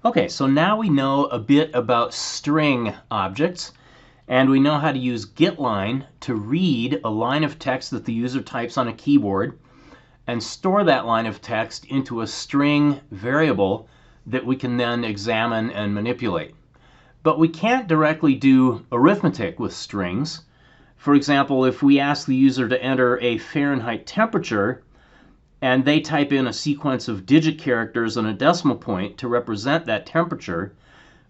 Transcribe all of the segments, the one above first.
Okay, so now we know a bit about string objects, and we know how to use getLine to read a line of text that the user types on a keyboard and store that line of text into a string variable that we can then examine and manipulate. But we can't directly do arithmetic with strings. For example, if we ask the user to enter a Fahrenheit temperature, and they type in a sequence of digit characters and a decimal point to represent that temperature,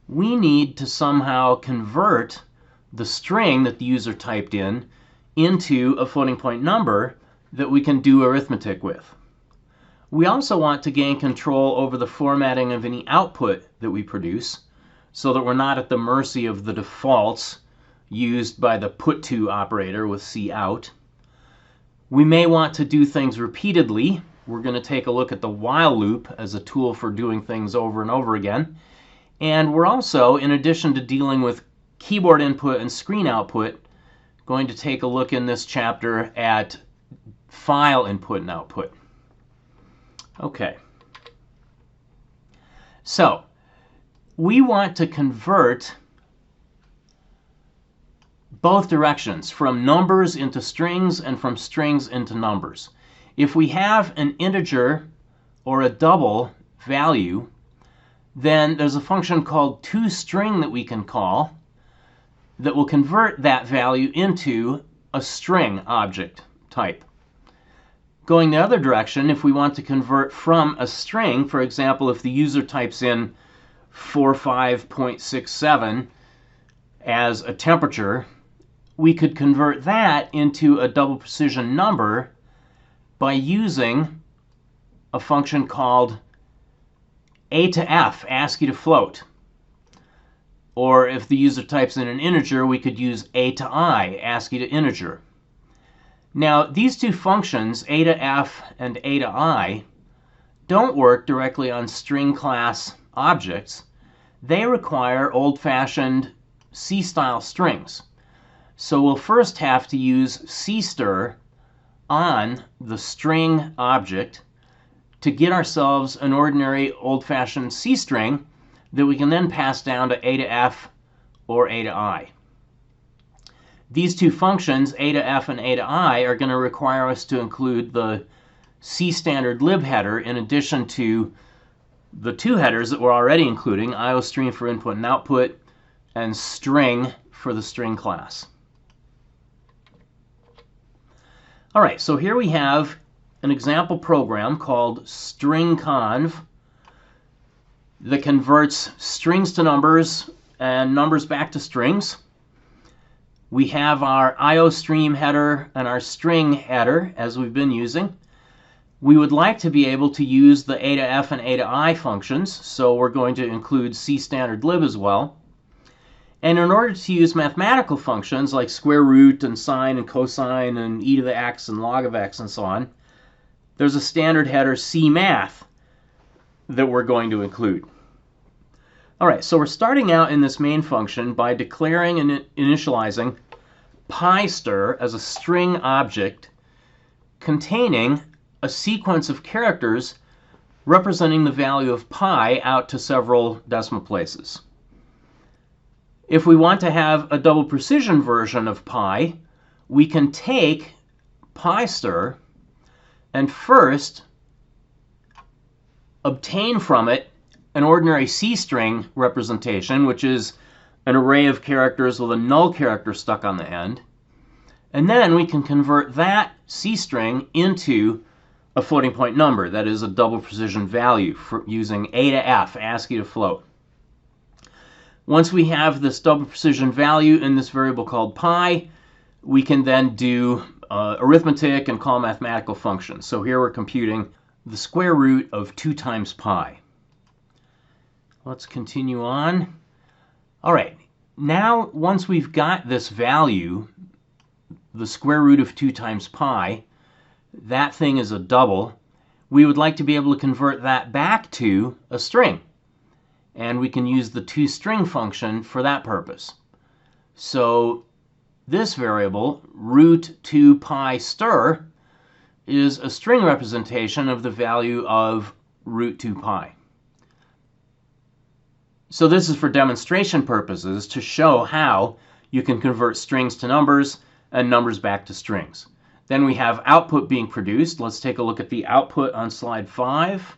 we need to somehow convert the string that the user typed in into a floating point number that we can do arithmetic with. We also want to gain control over the formatting of any output that we produce so that we're not at the mercy of the defaults used by the put_to operator with cout. We may want to do things repeatedly. We're going to take a look at the while loop as a tool for doing things over and over again. And we're also, in addition to dealing with keyboard input and screen output, going to take a look in this chapter at file input and output. Okay. So, we want to convert both directions, from numbers into strings and from strings into numbers. If we have an integer or a double value, then there's a function called toString that we can call that will convert that value into a string object type. Going the other direction, if we want to convert from a string, for example, if the user types in 45.67 as a temperature, we could convert that into a double precision number by using a function called a to f, ASCII to float. Or if the user types in an integer, we could use a to I, ASCII to integer. Now, these two functions, a to f and a to I, don't work directly on string class objects. They require old-fashioned C-style strings. So we'll first have to use CStir on the string object to get ourselves an ordinary old-fashioned C string that we can then pass down to a to f or a to I. These two functions, a to f and a to I, are going to require us to include the C standard lib header in addition to the two headers that we're already including, iostream for input and output, and string for the string class. All right, so here we have an example program called stringconv that converts strings to numbers and numbers back to strings. We have our iostream header and our string header, as we've been using. We would like to be able to use the a to f and a to I functions, so we're going to include C standard lib as well. And in order to use mathematical functions like square root and sine and cosine and e to the x and log of x and so on, there's a standard header cmath that we're going to include. All right, so we're starting out in this main function by declaring and initializing PyStir as a string object containing a sequence of characters representing the value of pi out to several decimal places. If we want to have a double precision version of pi, we can take PyStir and first obtain from it an ordinary C string representation, which is an array of characters with a null character stuck on the end. And then we can convert that C string into a floating point number, that is a double precision value, for using a to f, ASCII to float. Once we have this double precision value in this variable called pi, we can then do arithmetic and call mathematical functions. So here we're computing the square root of 2 times pi. Let's continue on. All right, now once we've got this value, the square root of 2 times pi, that thing is a double, we would like to be able to convert that back to a string. And we can use the toString function for that purpose. So this variable, root2pi_stir, is a string representation of the value of root2 pi. So this is for demonstration purposes to show how you can convert strings to numbers and numbers back to strings. Then we have output being produced. Let's take a look at the output on slide 5.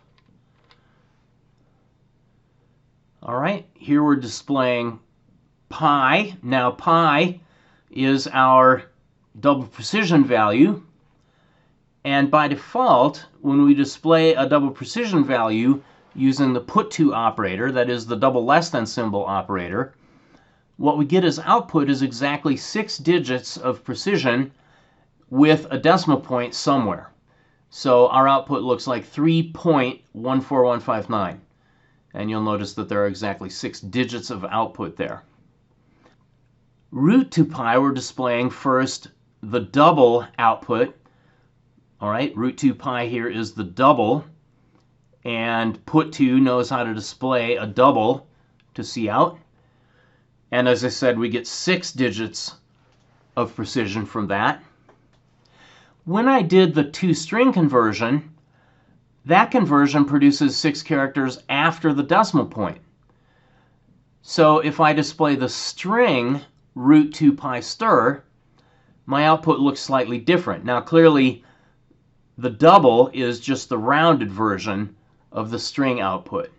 All right, here we're displaying pi. Now pi is our double precision value. And by default, when we display a double precision value using the put2 operator, that is the double less than symbol operator, what we get as output is exactly 6 digits of precision with a decimal point somewhere. So our output looks like 3.14159. And you'll notice that there are exactly 6 digits of output there. Root to pi, we're displaying first the double output. All right, root 2 pi here is the double. And put2 knows how to display a double to cout. And as I said, we get 6 digits of precision from that. When I did the to-string conversion, that conversion produces 6 characters after the decimal point. So if I display the string root 2 pi stir, my output looks slightly different. Now clearly, the double is just the rounded version of the string output.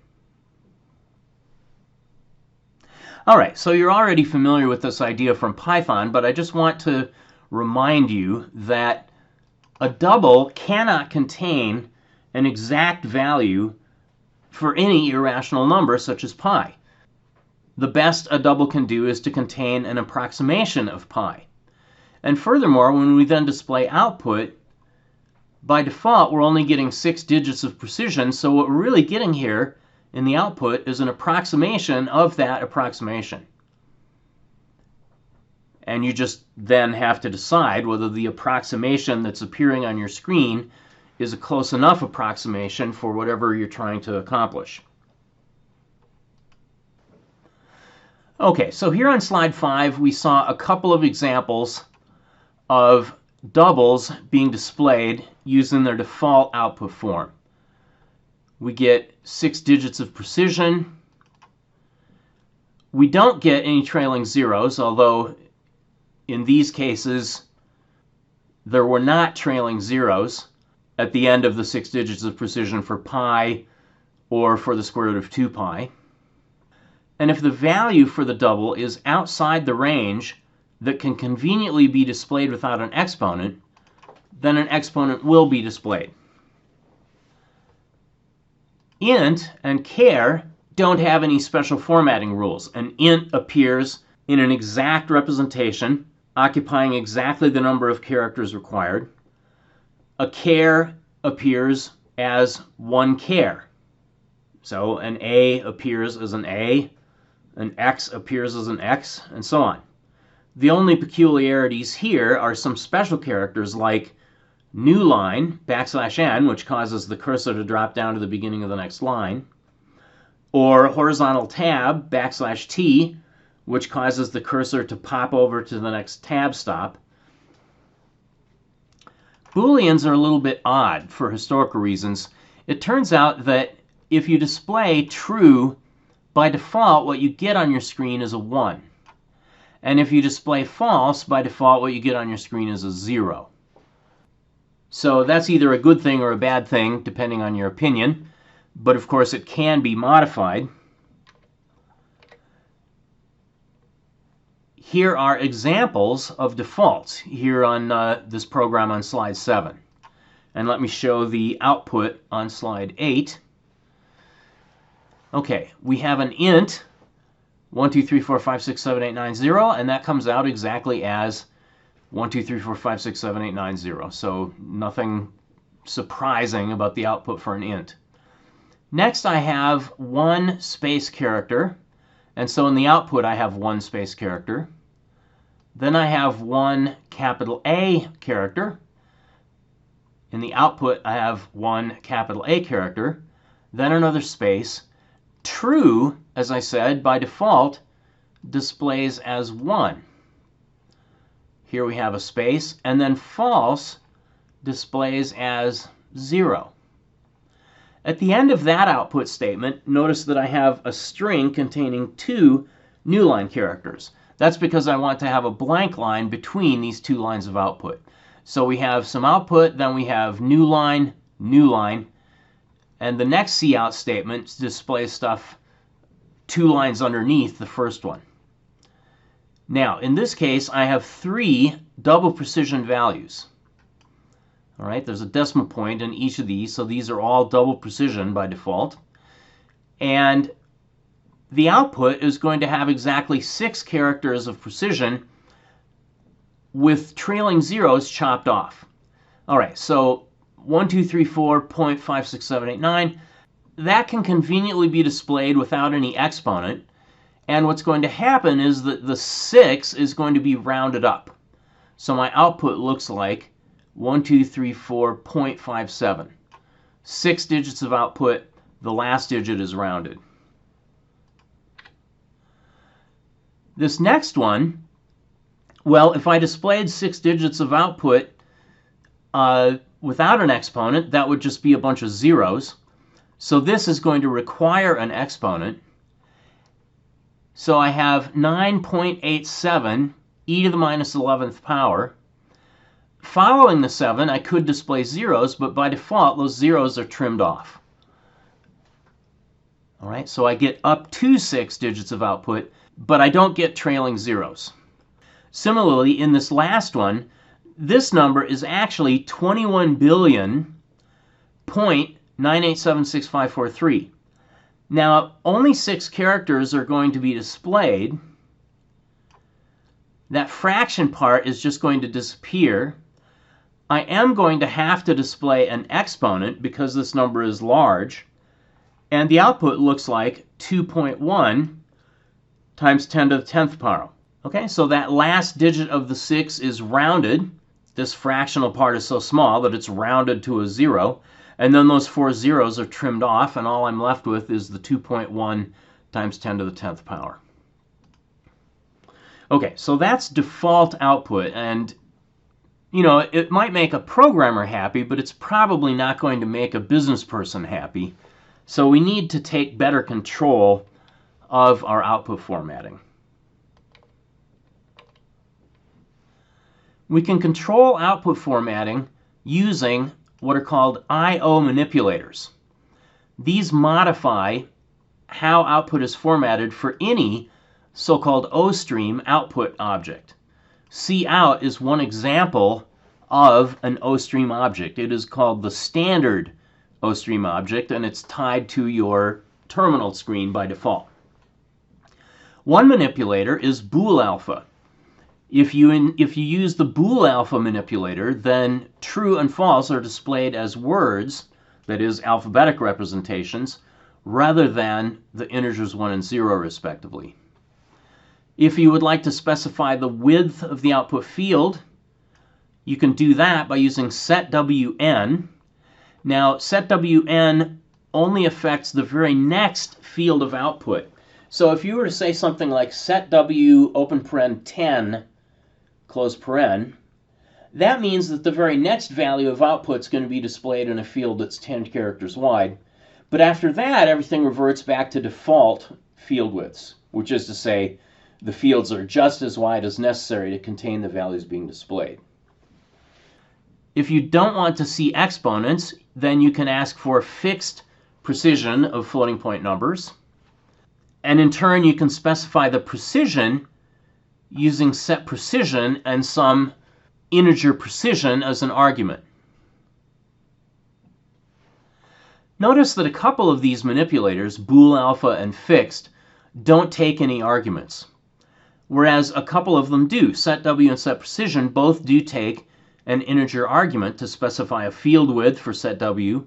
All right, so you're already familiar with this idea from Python, but I just want to remind you that a double cannot contain an exact value for any irrational number such as pi. The best a double can do is to contain an approximation of pi. And furthermore, when we then display output, by default, we're only getting 6 digits of precision, so what we're really getting here in the output is an approximation of that approximation. And you just then have to decide whether the approximation that's appearing on your screen is a close enough approximation for whatever you're trying to accomplish. Okay, so here on slide 5, we saw a couple of examples of doubles being displayed using their default output form. We get 6 digits of precision. We don't get any trailing zeros, although in these cases there were not trailing zeros at the end of the 6 digits of precision for pi or for the square root of 2 pi. And if the value for the double is outside the range that can conveniently be displayed without an exponent, then an exponent will be displayed. Int and char don't have any special formatting rules. An int appears in an exact representation, occupying exactly the number of characters required. A char appears as 1 char. So an A appears as an A, an X appears as an X, and so on. The only peculiarities here are some special characters like new line, \n, which causes the cursor to drop down to the beginning of the next line, or horizontal tab, \t, which causes the cursor to pop over to the next tab stop. Booleans are a little bit odd for historical reasons. It turns out that if you display true, by default, what you get on your screen is a 1. And if you display false, by default, what you get on your screen is a 0. So that's either a good thing or a bad thing, depending on your opinion. But of course, it can be modified. Here are examples of defaults here on this program on slide 7. And let me show the output on slide 8. Okay, we have an int 1, 2, 3, 4, 5, 6, 7, 8, 9, 0, and that comes out exactly as 1, 2, 3, 4, 5, 6, 7, 8, 9, 0. So nothing surprising about the output for an int. Next, I have 1 space character, and so in the output I have 1 space character. Then I have 1 capital A character. In the output I have 1 capital A character, then another space. True, as I said, by default, displays as 1. Here we have a space, and then false displays as 0. At the end of that output statement, notice that I have a string containing 2 new line characters. That's because I want to have a blank line between these 2 lines of output. So we have some output, then we have new line, and the next cout statement displays stuff 2 lines underneath the first one. Now, in this case, I have 3 double precision values. All right, there's a decimal point in each of these, so these are all double precision by default. And the output is going to have exactly 6 characters of precision with trailing zeros chopped off. All right, so 1, 2, 3, 4, 0.56789, that can conveniently be displayed without any exponent. And what's going to happen is that the 6 is going to be rounded up. So my output looks like 1, 2, 3, 4, 0.57. 6 digits of output, the last digit is rounded. This next one, well, if I displayed 6 digits of output without an exponent, that would just be a bunch of zeros. So this is going to require an exponent. So I have 9.87 e to the minus 11th power. Following the 7, I could display zeros, but by default, those zeros are trimmed off. All right, so I get up to 6 digits of output, but I don't get trailing zeros. Similarly, in this last one, this number is actually 21,000,9876543. Now, only 6 characters are going to be displayed. That fraction part is just going to disappear. I am going to have to display an exponent because this number is large. And the output looks like 2.1 times 10 to the 10th power. Okay, so that last digit of the 6 is rounded. This fractional part is so small that it's rounded to a 0. And then those 4 zeros are trimmed off, and all I'm left with is the 2.1 times 10 to the 10th power. Okay, so that's default output, and you know, it might make a programmer happy, but it's probably not going to make a business person happy. So we need to take better control of our output formatting. We can control output formatting using what are called I/O manipulators. These modify how output is formatted for any so-called OStream output object. Cout is one example of an OStream object. It is called the standard OStream object, and it's tied to your terminal screen by default. One manipulator is bool alpha. If you use the bool alpha manipulator, then true and false are displayed as words, that is, alphabetic representations, rather than the integers 1 and 0, respectively. If you would like to specify the width of the output field, you can do that by using setwn. Now, setwn only affects the very next field of output. So if you were to say something like setw open paren 10 close paren, that means that the very next value of output is going to be displayed in a field that's 10 characters wide. But after that, everything reverts back to default field widths, which is to say the fields are just as wide as necessary to contain the values being displayed. If you don't want to see exponents, then you can ask for fixed precision of floating point numbers. And in turn, you can specify the precision using set precision and some integer precision as an argument. Notice that a couple of these manipulators, bool alpha and fixed, don't take any arguments, whereas a couple of them do. Setw and set precision both do take an integer argument to specify a field width for setw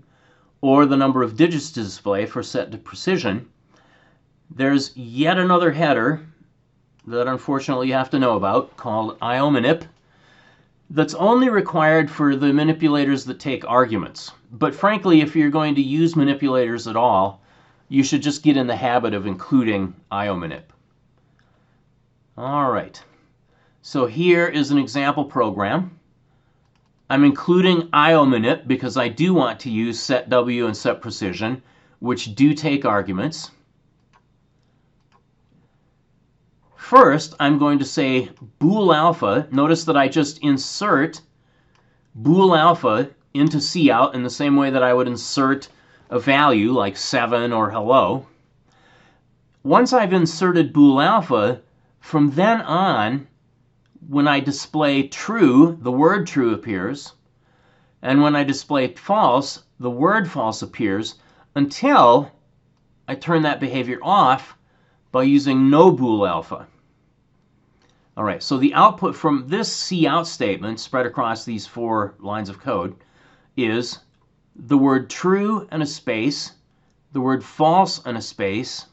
or the number of digits to display for set precision. There's yet another header that unfortunately you have to know about called iomanip that's only required for the manipulators that take arguments. But frankly, if you're going to use manipulators at all, you should just get in the habit of including iomanip. All right, so here is an example program. I'm including IOMinit because I do want to use setW and setPrecision, which do take arguments. First, I'm going to say bool alpha. Notice that I just insert bool alpha into cout in the same way that I would insert a value like 7 or hello. Once I've inserted bool alpha, from then on, when I display true, the word true appears. And when I display false, the word false appears until I turn that behavior off by using no bool alpha. All right, so the output from this cout statement spread across these 4 lines of code is the word true and a space, the word false and a space.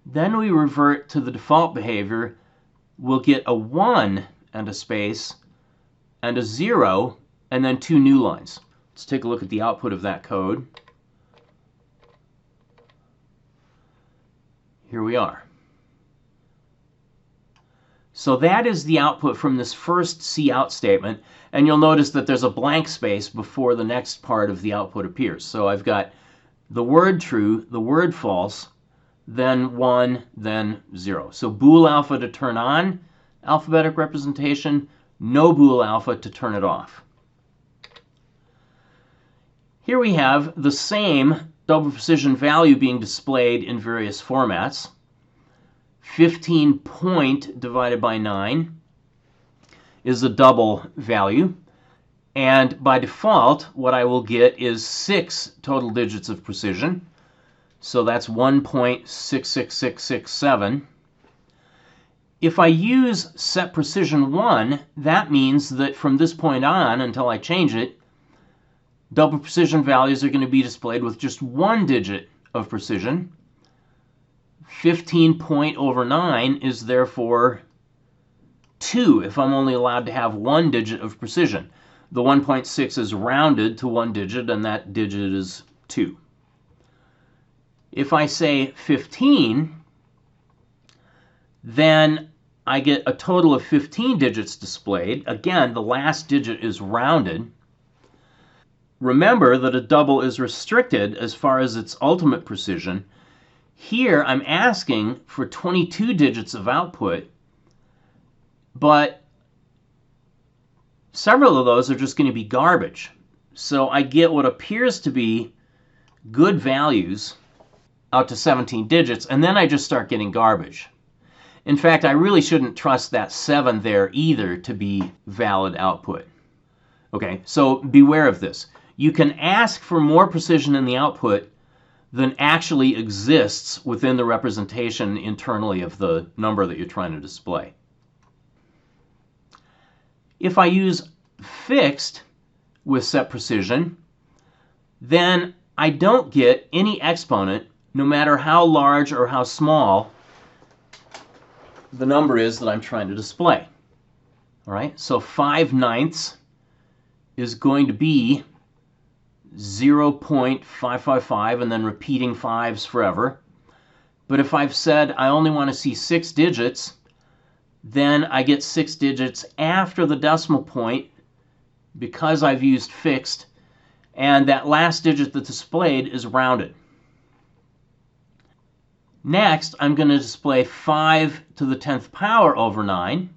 Then we revert to the default behavior. We'll get a 1 and a space and a 0 and then 2 new lines. Let's take a look at the output of that code. Here we are. So that is the output from this first cout statement, and you'll notice that there's a blank space before the next part of the output appears. So I've got the word true, the word false, then 1, then 0. So bool alpha to turn on alphabetic representation, no bool alpha to turn it off. Here we have the same double precision value being displayed in various formats. 15 point divided by 9 is a double value. And by default, what I will get is 6 total digits of precision. So that's 1.66667. If I use setPrecision1, that means that from this point on until I change it, double precision values are going to be displayed with just 1 digit of precision. 15 point over 9 is therefore 2 if I'm only allowed to have 1 digit of precision. The 1.6 is rounded to 1 digit, and that digit is 2. If I say 15, then I get a total of 15 digits displayed. Again, the last digit is rounded. Remember that a double is restricted as far as its ultimate precision. Here, I'm asking for 22 digits of output, but several of those are just going to be garbage. So I get what appears to be good values out to 17 digits, and then I just start getting garbage. In fact, I really shouldn't trust that 7 there either to be valid output. Okay, so beware of this. You can ask for more precision in the output than actually exists within the representation internally of the number that you're trying to display. If I use fixed with setPrecision, then I don't get any exponent no matter how large or how small the number is that I'm trying to display. All right, so 5/9 is going to be 0.555 and then repeating 5s forever. But if I've said I only want to see 6 digits, then I get 6 digits after the decimal point because I've used fixed, and that last digit that's displayed is rounded. Next, I'm going to display 5 to the 10th power over 9.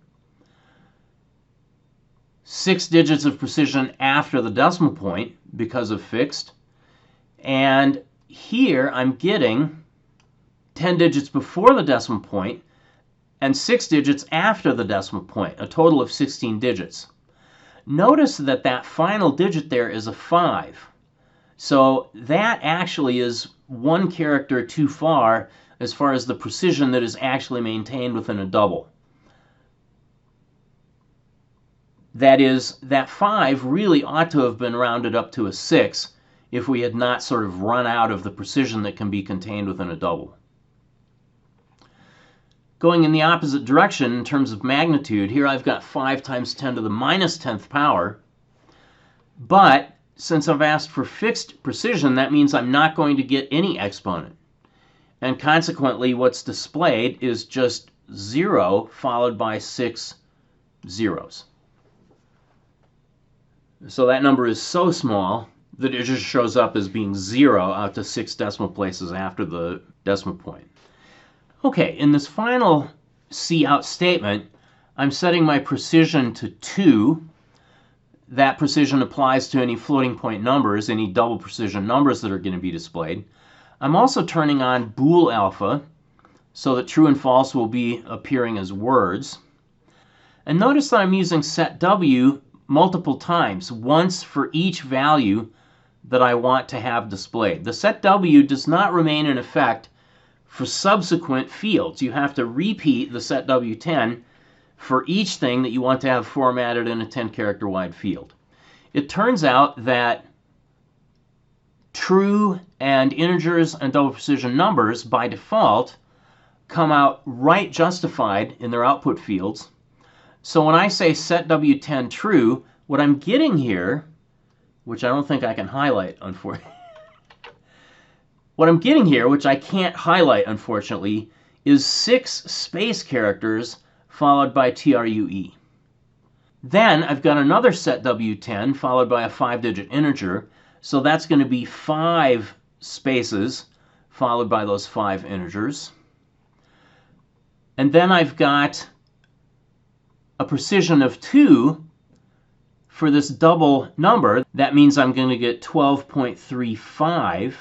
6 digits of precision after the decimal point because of fixed. And here I'm getting 10 digits before the decimal point and 6 digits after the decimal point, a total of 16 digits. Notice that that final digit there is a 5. So that actually is 1 character too far as the precision that is actually maintained within a double. That is, that 5 really ought to have been rounded up to a 6 if we had not sort of run out of the precision that can be contained within a double. Going in the opposite direction in terms of magnitude, here I've got 5 times 10 to the minus 10th power. But since I've asked for fixed precision, that means I'm not going to get any exponent. And consequently, what's displayed is just 0 followed by 6 zeros. So that number is so small that it just shows up as being 0 out to 6 decimal places after the decimal point. Okay, in this final cout statement, I'm setting my precision to 2. That precision applies to any floating point numbers, any double precision numbers that are going to be displayed. I'm also turning on bool alpha so that true and false will be appearing as words. And notice that I'm using set W multiple times, once for each value that I want to have displayed. The set W does not remain in effect for subsequent fields. You have to repeat the set W10 for each thing that you want to have formatted in a 10-character wide field. It turns out that true and integers and double precision numbers by default come out right justified in their output fields. So when I say set W10 true, what I'm getting here, which I don't think I can highlight, unfortunately, what I'm getting here, which I can't highlight, unfortunately, is 6 space characters followed by TRUE. Then I've got another set W10 followed by a 5-digit integer, so that's going to be 5 spaces followed by those 5 integers. And then I've got a precision of 2 for this double number. That means I'm going to get 12.35.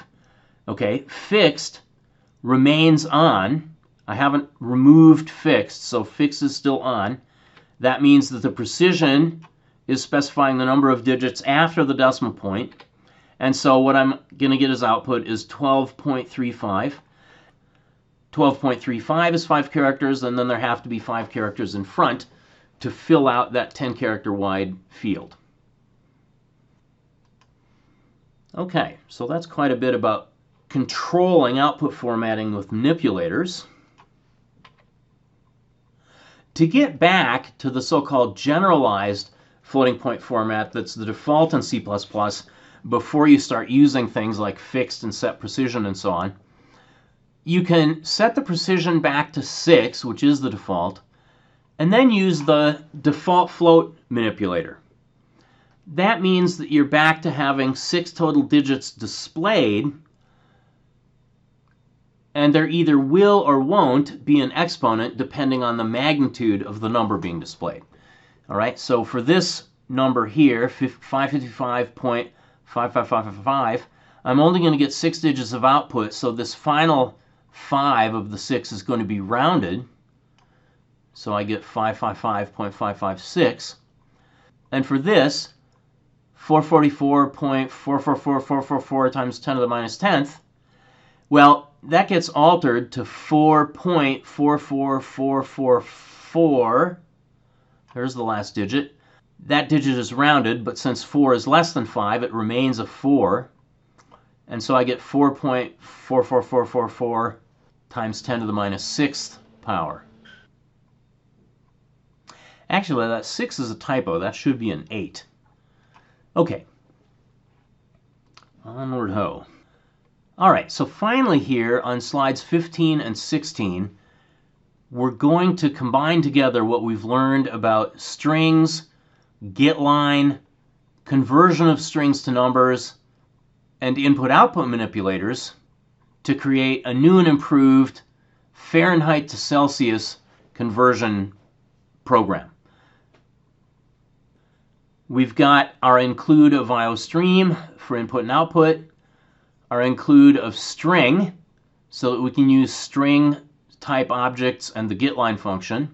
Okay, fixed remains on. I haven't removed fixed, so fixed is still on. That means that the precision is specifying the number of digits after the decimal point. And so what I'm going to get as output is 12.35. 12.35 is 5 characters, and then there have to be 5 characters in front to fill out that 10-character wide field. Okay, so that's quite a bit about controlling output formatting with manipulators. To get back to the so-called generalized floating point format that's the default in C++ before you start using things like fixed and set precision and so on, you can set the precision back to 6, which is the default, and then use the default float manipulator. That means that you're back to having 6 total digits displayed, and there either will or won't be an exponent depending on the magnitude of the number being displayed. All right, so for this number here, 555.55555, I'm only going to get 6 digits of output, so this final 5 of the 6 is going to be rounded. So I get 555.556. And for this, 444.444444 times 10 to the minus 10th, well, that gets altered to 4.44444. There's the last digit. That digit is rounded, but since 4 is less than 5, it remains a 4. And so I get 4.44444 times 10 to the minus 6th power. Actually, that 6 is a typo. That should be an 8. Okay. Onward ho. All right, so finally here on slides 15 and 16, we're going to combine together what we've learned about strings, getLine, conversion of strings to numbers, and input-output manipulators to create a new and improved Fahrenheit to Celsius conversion program. We've got our include of IOStream for input and output, our include of string, so that we can use string type objects and the getLine function.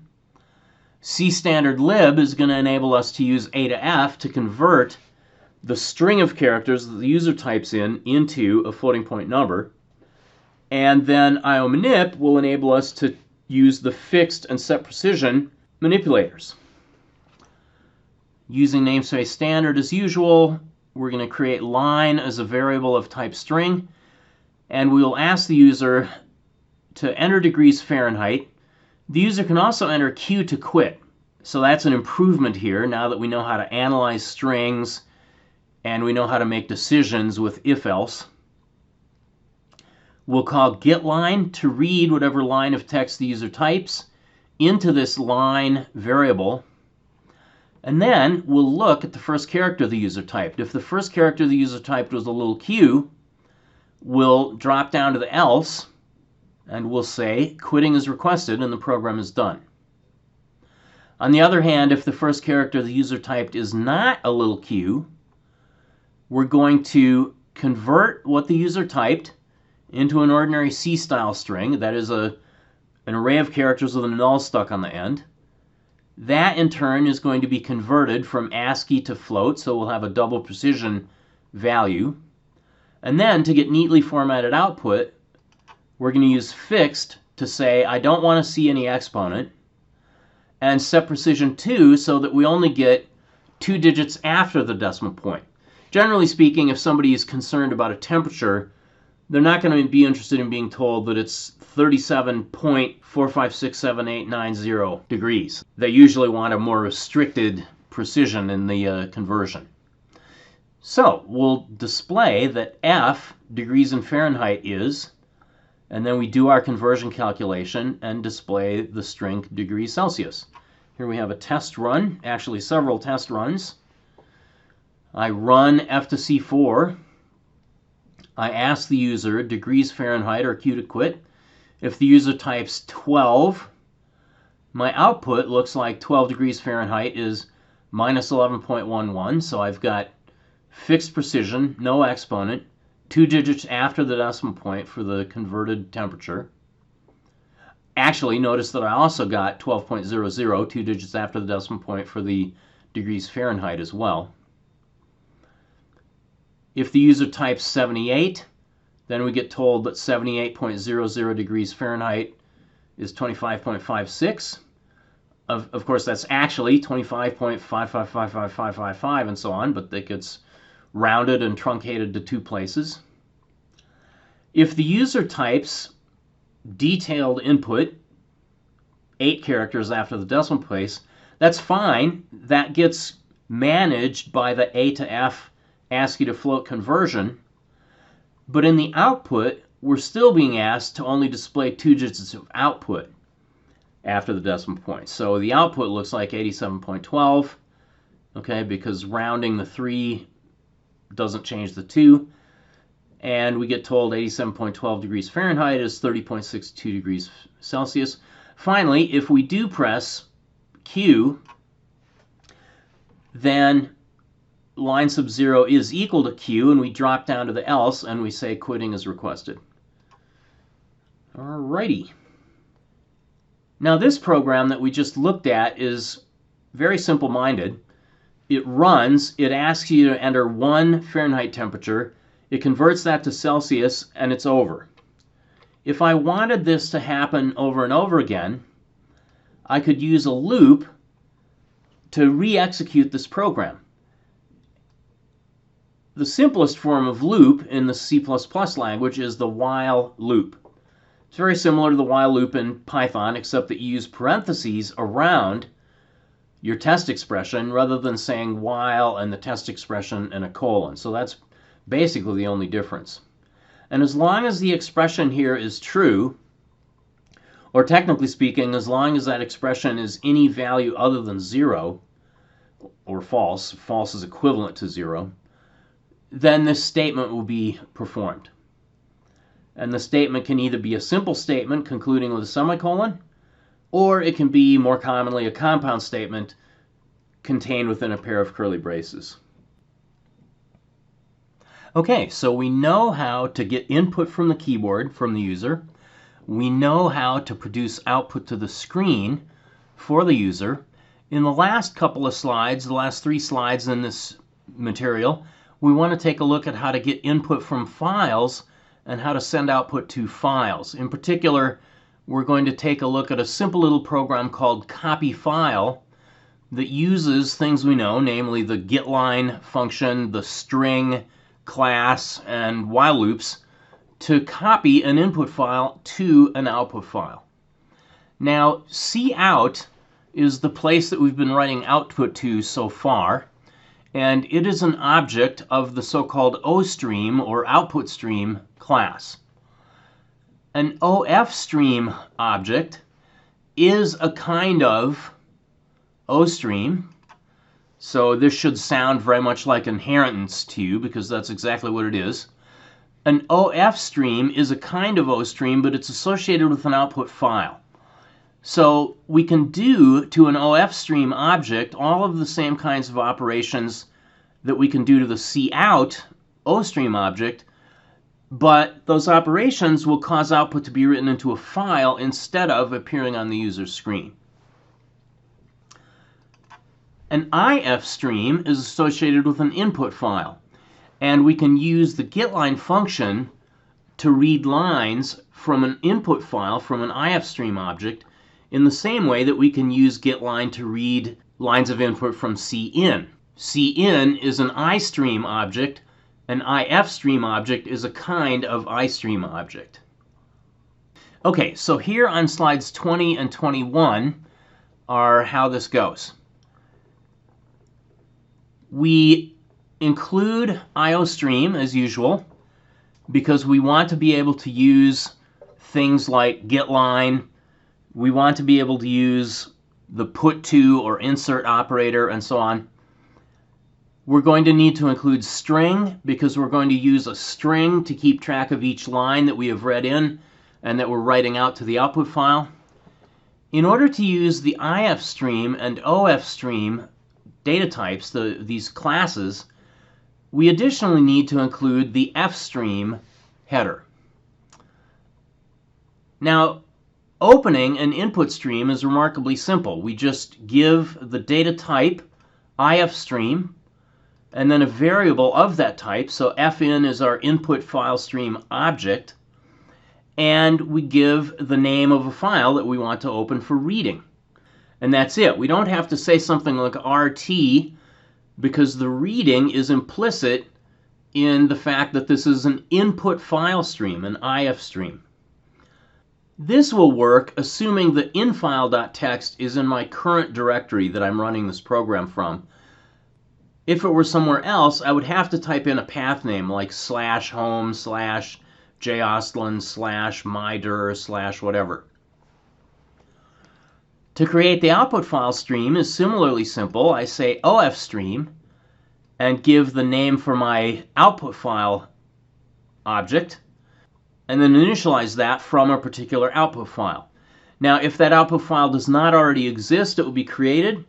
cstandard_lib is going to enable us to use A to F to convert the string of characters that the user types in into a floating point number. And then IOmanip will enable us to use the fixed and set precision manipulators. Using namespace standard as usual, we're going to create line as a variable of type string, and we will ask the user to enter degrees Fahrenheit. The user can also enter Q to quit. So that's an improvement here now that we know how to analyze strings and we know how to make decisions with if-else. We'll call getLine to read whatever line of text the user types into this line variable. And then we'll look at the first character the user typed. If the first character the user typed was a little q, we'll drop down to the else, and we'll say quitting is requested and the program is done. On the other hand, if the first character the user typed is not a little q, we're going to convert what the user typed into an ordinary C-style string, that is an array of characters with a null stuck on the end. That in turn is going to be converted from ASCII to float, so we'll have a double precision value. And then to get neatly formatted output, we're going to use fixed to say I don't want to see any exponent, and set precision 2 so that we only get 2 digits after the decimal point. Generally speaking, if somebody is concerned about a temperature, they're not going to be interested in being told that it's 37.4567890 degrees. They usually want a more restricted precision in the conversion. So we'll display that F degrees in Fahrenheit is, and then we do our conversion calculation and display the string degrees Celsius. Here we have a test run, actually several test runs. I run F to C4. I ask the user degrees Fahrenheit or Q to quit. If the user types 12, my output looks like 12 degrees Fahrenheit is minus 11.11, so I've got fixed precision, no exponent, 2 digits after the decimal point for the converted temperature. Actually, notice that I also got 12.00, 2 digits after the decimal point for the degrees Fahrenheit as well. If the user types 78, then we get told that 78.00 degrees Fahrenheit is 25.56. Of course, that's actually 25.5555555 and so on, but that gets rounded and truncated to 2 places. If the user types detailed input, 8 characters after the decimal place, that's fine. That gets managed by the A to F ASCII to float conversion. But in the output, we're still being asked to only display 2 digits of output after the decimal point. So the output looks like 87.12, okay, because rounding the 3 doesn't change the 2. And we get told 87.12 degrees Fahrenheit is 30.62 degrees Celsius. Finally, if we do press Q, then line sub 0 is equal to Q, and we drop down to the else, and we say quitting is requested. Alrighty. Now this program that we just looked at is very simple-minded. It runs, it asks you to enter 1 Fahrenheit temperature, it converts that to Celsius, and it's over. If I wanted this to happen over and over again, I could use a loop to re-execute this program. The simplest form of loop in the C++ language is the while loop. It's very similar to the while loop in Python, except that you use parentheses around your test expression rather than saying while and the test expression and a colon. So that's basically the only difference. And as long as the expression here is true, or technically speaking, as long as that expression is any value other than 0, or false, false is equivalent to 0, then this statement will be performed. And the statement can either be a simple statement concluding with a semicolon, or it can be more commonly a compound statement contained within a pair of curly braces. Okay, so we know how to get input from the keyboard from the user. We know how to produce output to the screen for the user. In the last couple of slides, the last 3 slides in this material, we want to take a look at how to get input from files and how to send output to files. In particular, we're going to take a look at a simple little program called copyFile that uses things we know, namely the getLine function, the string, class, and while loops, to copy an input file to an output file. Now, cout is the place that we've been writing output to so far, and it is an object of the so-called OStream or output stream class. An OFStream object is a kind of OStream So this should sound very much like inheritance to you, because that's exactly what it is. An OF stream is a kind of O stream, but it's associated with an output file. So we can do to an OF stream object all of the same kinds of operations that we can do to the cout O stream object, but those operations will cause output to be written into a file instead of appearing on the user's screen. An IF stream is associated with an input file, and we can use the getLine function to read lines from an input file from an IF stream object in the same way that we can use getLine to read lines of input from cin. Cin is an iStream object. An IF stream object is a kind of iStream object. Okay, so here on slides 20 and 21 are how this goes. We include IOStream as usual because we want to be able to use things like getLine. We want to be able to use the put_to or insert operator and so on. We're going to need to include string because we're going to use a string to keep track of each line that we have read in and that we're writing out to the output file. In order to use the IF stream and OF stream data types, these classes, we additionally need to include the fstream header. Now, opening an input stream is remarkably simple. We just give the data type IF stream and then a variable of that type, so fin is our input file stream object, and we give the name of a file that we want to open for reading. And that's it. We don't have to say something like RT because the reading is implicit in the fact that this is an input file stream, an IF stream. This will work assuming that infile.txt is in my current directory that I'm running this program from. If it were somewhere else, I would have to type in a path name like /home /jostlin /mydir /whatever. To create the output file stream is similarly simple. I say OF stream and give the name for my output file object and then initialize that from a particular output file. Now, if that output file does not already exist, it will be created.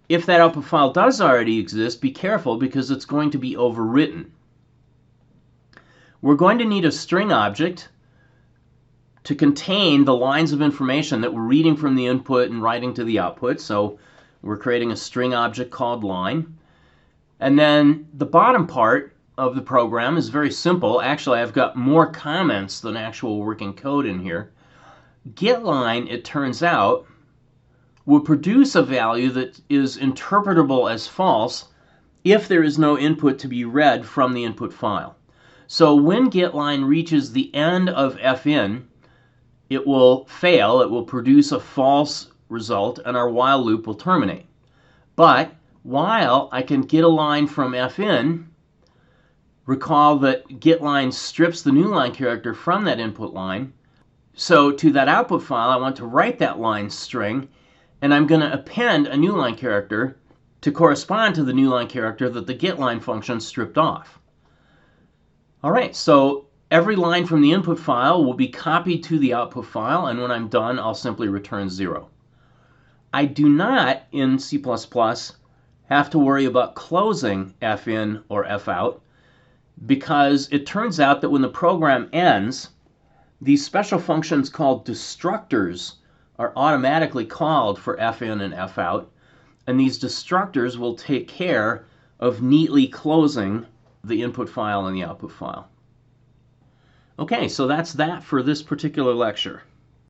If that output file does already exist, be careful because it's going to be overwritten. We're going to need a string object to contain the lines of information that we're reading from the input and writing to the output. So we're creating a string object called line. And then the bottom part of the program is very simple. Actually, I've got more comments than actual working code in here. getLine, it turns out, will produce a value that is interpretable as false if there is no input to be read from the input file. So when getLine reaches the end of fin, it will fail, it will produce a false result, and our while loop will terminate. But while I can get a line from fin, recall that getLine strips the new line character from that input line. So to that output file, I want to write that line string, and I'm going to append a new line character to correspond to the new line character that the getLine function stripped off. All right, so every line from the input file will be copied to the output file, and when I'm done, I'll simply return 0. I do not, in C++, have to worry about closing fin or fout, because it turns out that when the program ends, these special functions called destructors are automatically called for fin and fout, and these destructors will take care of neatly closing the input file and the output file. Okay, so that's that for this particular lecture.